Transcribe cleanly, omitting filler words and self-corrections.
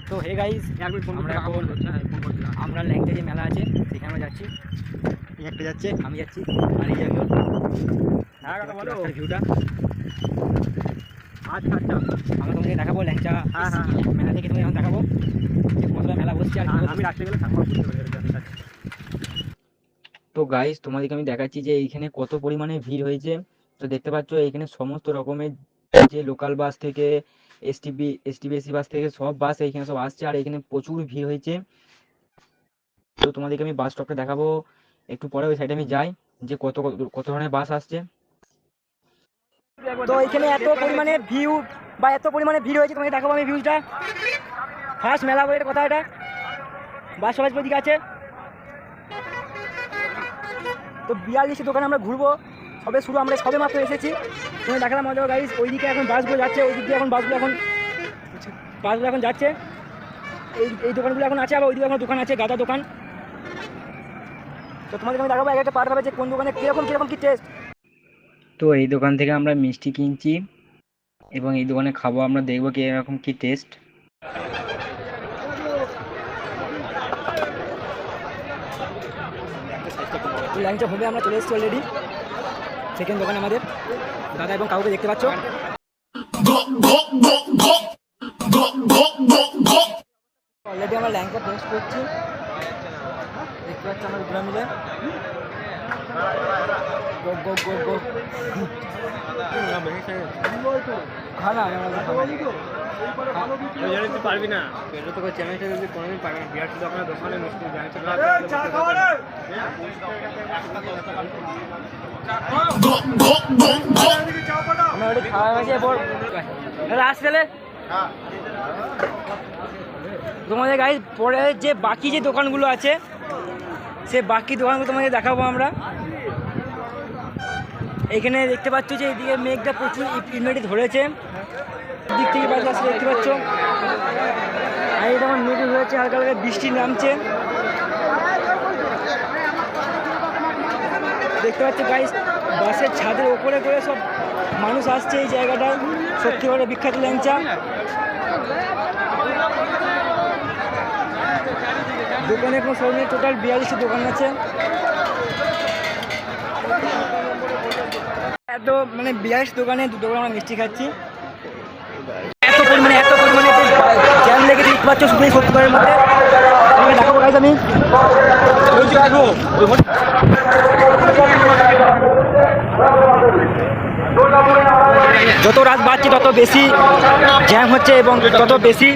তো hey guys, আমরা ল্যাংটে যে মেলা আছে সেখানে আমরা যাচ্ছি। একটা যাচ্ছে, আমি যাচ্ছি, আর এই যাবে রাস্তার ভিউটা। আচ্ছা আচ্ছা, আমরা তোমাকে দেখাবো ল্যাংচা মেলা থেকে, তুমি এখন দেখাবো যে কতটা মেলা বসছে। আর আমি রাখতে গেলে তো গাইস, তোমাদেরকে আমি দেখাচ্ছি যে এইখানে কত পরিমাণে ভিড় হয়েছে। তো দেখতে পাচ্ছ এইখানে সমস্ত রকমের যে লোকাল বাস থেকে এসটিবিএসসি বাস থেকে সব বাস এইখানে সব আসছে, আর এখানে প্রচুর ভিড় হয়েছে। তো তোমাদেরকে আমি বাস স্টপটা দেখাবো একটু পরে, ওই সাইডে আমি যাই যে কত কত ধরনের বাস আসছে। তো এখানে এত পরিমাণে ভিউ বা এত পরিমাণে ভিড় হয়েছে, তোমাকে দেখাবো আমি ভিউজটা। ফার্স্ট মেলা বলে কথা, এটা বাস সবাই দিকে আছে। তো 42টি দোকানে আমরা ঘুরবো, সবে শুরু, আমরা সবে মাত্র এসেছি। তুমি দেখালাম মজা গাইস, ওইদিকে এখন বাসগুলো যাচ্ছে, ওই দিক দিয়ে এখন বাসগুলো এখন যাচ্ছে। এই দোকানগুলো এখন আছে, আবার ওইদিকে এখন দোকান আছে, গাদা দোকান। তো তোমাদের আমি দেখাবো এক একটা পার্ট হবে যে কোন দোকানে কীরকম কি টেস্ট। তো এই দোকান থেকে আমরা মিষ্টি কিনছি এবং এই দোকানে খাবো, আমরা দেখবো কি এরকম কি টেস্ট। ল্যাংচা ভোগে আমরা চলে এসেছি অলরেডি, সেকেন্ড দোকানে আমাদের দাদা এবং কাউকে দেখতে পাচ্ছ। অলরেডি আমরা ল্যাংচা টেস্ট করছি, দেখতে পাচ্ছি আমরা দুটো মিলে। পারবি না, তোকে চ্যালেঞ্জটা যদি কোনোদিন পারবি না। বিরাট দোকানে মিষ্টি তোমাদের গাইস পরে যে বাকি যে দোকানগুলো আছে, সে বাকি দোকানগুলো তোমাদের দেখাবো আমরা। এখানে দেখতে পাচ্ছ যে এইদিকে মেঘটা প্রচুর ইউনিটি ধরেছে, দিক থেকে বাজে আসলে দেখতে পাচ্ছ। আর এটা আমার মেঘ হয়েছে, হালকা হালকা বৃষ্টি নামছে, দেখতে পাচ্ছ গাইস। বাসের ছাদের ওপরে করে সব মানুষ আসছে এই জায়গাটায়, সত্যি করে বিখ্যাত ল্যাংচা। দোকানে এখন সঙ্গে টোটাল 42টি দোকান আছে। এত মানে 42 দোকানে দুটো করে আমরা মিষ্টি খাচ্ছি। এত পরিমাণে জ্যাম লেগেছে, দেখতে পাচ্ছ শুধু সত্যিকারের মধ্যে। আমি দেখাবো গাইস, আমি যত রাত বাড়ছে তত বেশি জ্যাম হচ্ছে এবং তত বেশি